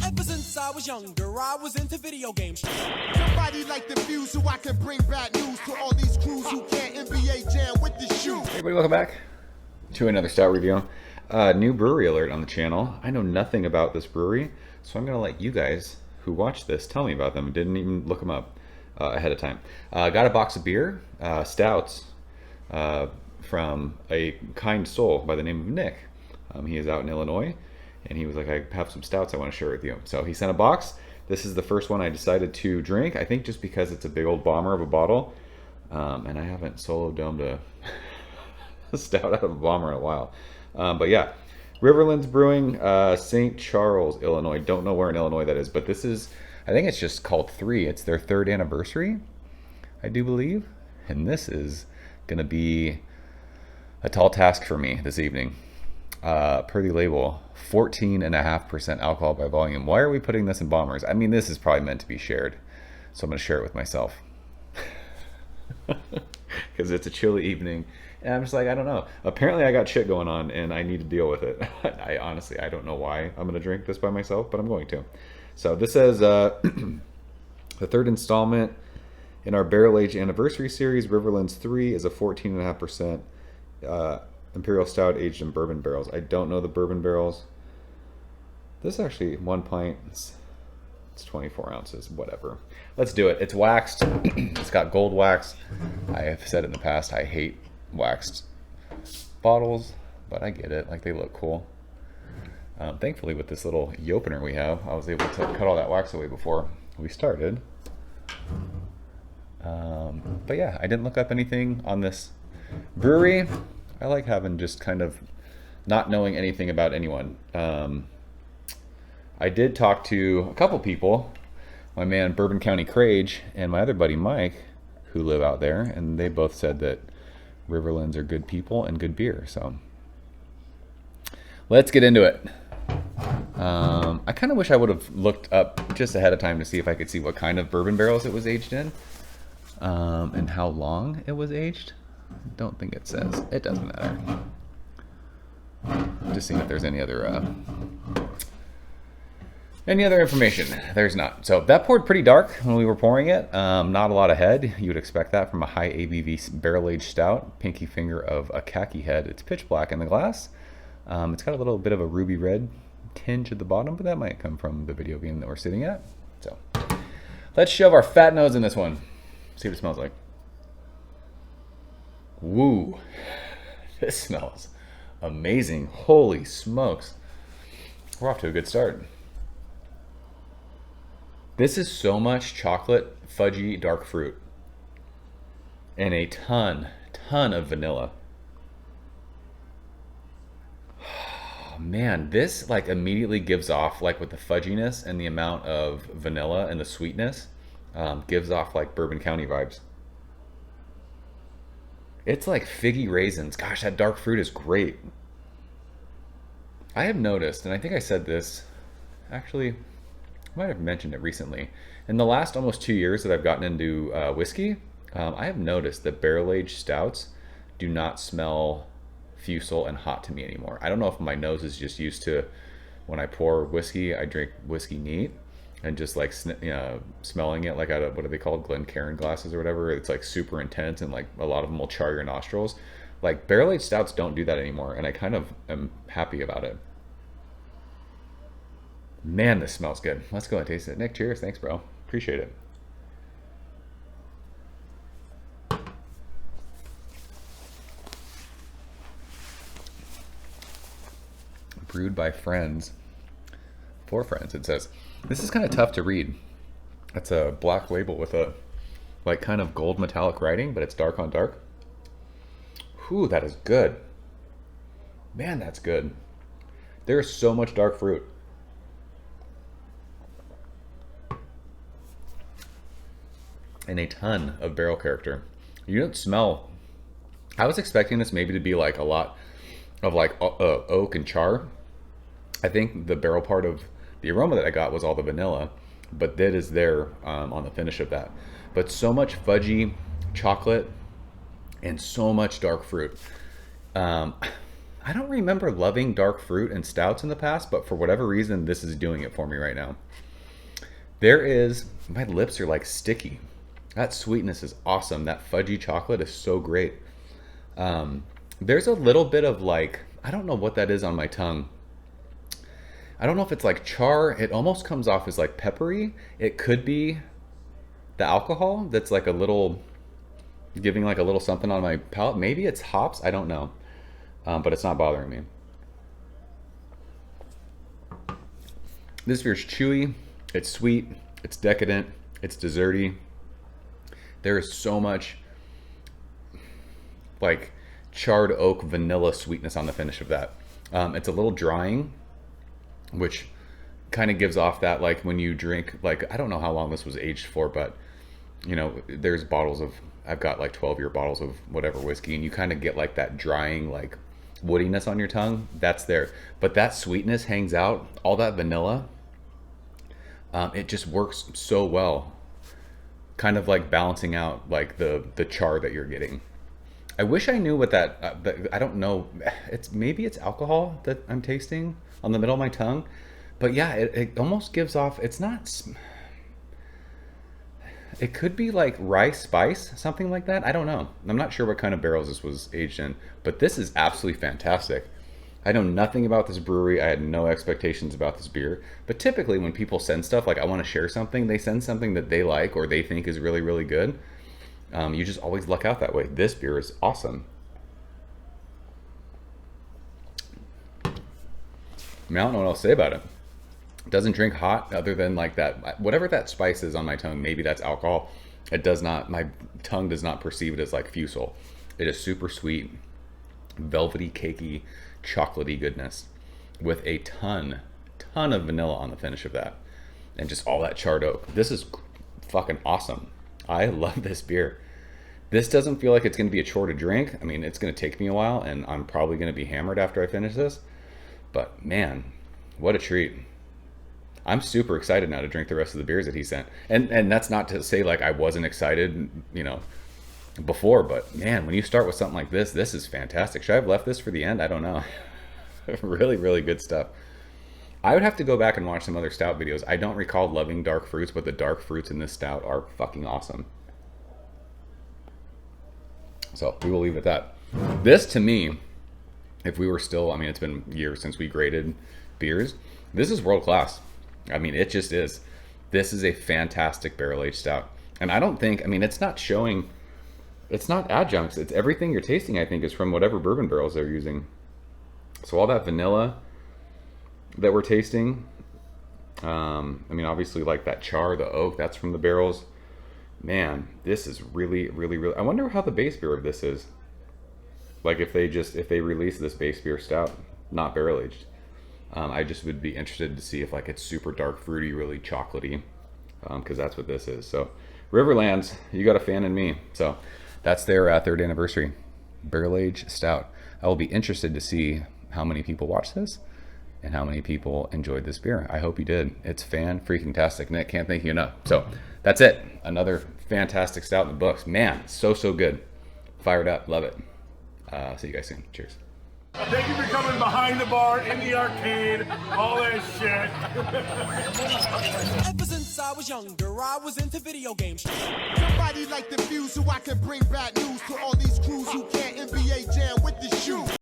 Ever since I was younger, I was into video games. Somebody like the Fuse so I can bring bad news to all these crews who can't NBA jam with the shoe. Hey everybody, welcome back to another stout review. New brewery alert on the channel. I know nothing about this brewery, so I'm gonna let you guys who watch this tell me about them. Didn't even look them up ahead of time. Got a box of beer, stouts, from a kind soul by the name of Nick. He is out in Illinois, and he was like, I have some stouts I want to share with you. So he sent a box. This is the first one I decided to drink, I think just because it's a big old bomber of a bottle, and I haven't solo domed a stout out of a bomber in a while. But yeah, Riverlands Brewing, St. Charles, Illinois. Don't know where in Illinois that is, but this is, I think it's just called 3. It's their 3rd anniversary, I do believe. And this is gonna be a tall task for me this evening. Per the label, 14.5% alcohol by volume. Why are we putting this in bombers? I mean, this is probably meant to be shared, so I'm gonna share it with myself. Because it's a chilly evening, and I'm just like, I don't know. Apparently I got shit going on, and I need to deal with it. I honestly don't know why I'm gonna drink this by myself, but I'm going to. So this says the 3rd installment in our barrel age anniversary series. Riverlands 3 is a 14.5% imperial stout aged in bourbon barrels. I don't know the bourbon barrels. This is actually 1 pint. It's 24 ounces, whatever. Let's do it. It's waxed. It's got gold wax. I have said in the past I hate waxed bottles, but I get it. Like, they look cool. Thankfully, with this little opener we have, I was able to cut all that wax away before we started. But yeah, I didn't look up anything on this brewery. I like having just kind of not knowing anything about anyone. I did talk to a couple people, my man Bourbon County Crage and my other buddy Mike, who live out there, and they both said that Riverlands are good people and good beer. So let's get into it. I kind of wish I would have looked up just ahead of time to see if I could see what kind of bourbon barrels it was aged in, and how long it was aged. Don't think it says. It doesn't matter. Just seeing if there's any other information. There's not. So that poured pretty dark when we were pouring it. Not a lot of head. You would expect that from a high ABV barrel-aged stout. Pinky finger of a khaki head. It's pitch black in the glass. It's got a little bit of a ruby red tinge at the bottom, but that might come from the video game that we're sitting at. So let's shove our fat nose in this one. See what it smells like. Woo, this smells amazing. Holy smokes. We're off to a good start. This is so much chocolate, fudgy, dark fruit, and a ton of vanilla. Man, this like immediately gives off, like with the fudginess and the amount of vanilla and the sweetness, gives off like Bourbon County vibes. It's like figgy raisins. Gosh, that dark fruit is great. I have noticed, and I think I said this, actually, I might have mentioned it recently. In the last almost 2 years that I've gotten into whiskey, I have noticed that barrel-aged stouts do not smell fusel and hot to me anymore. I don't know if my nose is just used to, when I pour whiskey, I drink whiskey neat, and just like smelling it like out of, what are they called, Glencairn glasses or whatever. It's like super intense, and like a lot of them will char your nostrils. Like barrel-aged stouts don't do that anymore, and I kind of am happy about it. Man, this smells good. Let's go and taste it. Nick, cheers. Thanks, bro. Appreciate it. Brewed by friends. For friends, it says. This is kind of tough to read. It's a black label with a like kind of gold metallic writing, but it's dark on dark. Whew, that is good. Man, that's good. There is so much dark fruit. And a ton of barrel character. You don't smell. I was expecting this maybe to be like a lot of like oak and char. I think the barrel part of the aroma that I got was all the vanilla, but that is there on the finish of that. But so much fudgy chocolate and so much dark fruit. I don't remember loving dark fruit and stouts in the past, but for whatever reason, this is doing it for me right now. There is, my lips are like sticky. That sweetness is awesome. That fudgy chocolate is so great. There's a little bit of like, I don't know what that is on my tongue. I don't know if it's like char. It almost comes off as like peppery. It could be the alcohol that's like a little, giving like a little something on my palate. Maybe it's hops. I don't know. But it's not bothering me. This beer's chewy. It's sweet. It's decadent. It's desserty. There is so much like charred oak vanilla sweetness on the finish of that. It's a little drying, which kind of gives off that like when you drink, like I don't know how long this was aged for, but you know, there's bottles of, I've got like 12-year bottles of whatever whiskey, and you kind of get like that drying like woodiness on your tongue. That's there, but that sweetness hangs out. All that vanilla, it just works so well, kind of like balancing out like the char that you're getting. I wish I knew what that, I don't know. Maybe it's alcohol that I'm tasting on the middle of my tongue, but yeah, it almost gives off, it's not, it could be like rice spice, something like that. I don't know. I'm not sure what kind of barrels this was aged in, but this is absolutely fantastic. I know nothing about this brewery. I had no expectations about this beer, but typically when people send stuff, like I want to share something, they send something that they like or they think is really, really good. You just always luck out that way. This beer is awesome. I mean, I don't know what else to say about it. It doesn't drink hot other than like that, whatever that spice is on my tongue, maybe that's alcohol. It does not, my tongue does not perceive it as like fusel. It is super sweet, velvety, cakey, chocolatey goodness with a ton of vanilla on the finish of that. And just all that charred oak. This is fucking awesome. I love this beer. This doesn't feel like it's going to be a chore to drink. I mean, it's going to take me a while, and I'm probably going to be hammered after I finish this. But man, what a treat. I'm super excited now to drink the rest of the beers that he sent. And that's not to say like I wasn't excited, you know, before, but man, when you start with something like this, this is fantastic. Should I have left this for the end? I don't know. Really, really good stuff. I would have to go back and watch some other stout videos. I don't recall loving dark fruits, but the dark fruits in this stout are fucking awesome. So we will leave it at that. This to me, if we were still, I mean, it's been years since we graded beers. This is world class. I mean, it just is. This is a fantastic barrel-aged stout. And I don't think, I mean, it's not showing, it's not adjuncts. It's everything you're tasting, I think, is from whatever bourbon barrels they're using. So all that vanilla that we're tasting, I mean, obviously like that char, the oak, that's from the barrels. Man, this is really, really, really, I wonder how the base beer of this is. Like if they release this base beer stout, not barrel aged. I just would be interested to see if like it's super dark, fruity, really chocolatey, because that's what this is. So Riverlands, you got a fan in me. So that's their 3rd anniversary barrel aged stout. I will be interested to see how many people watch this and how many people enjoyed this beer. I hope you did. It's fan-freaking-tastic. Nick, can't thank you enough. So that's it. Another fantastic stout in the books. Man, so good. Fired up. Love it. See you guys soon. Cheers. Thank you for coming behind the bar, in the arcade, all that shit. Ever since I was younger, I was into video games. Somebody like the Fuse so I can bring bad news to all these crews who can't NBA jam with the shoe.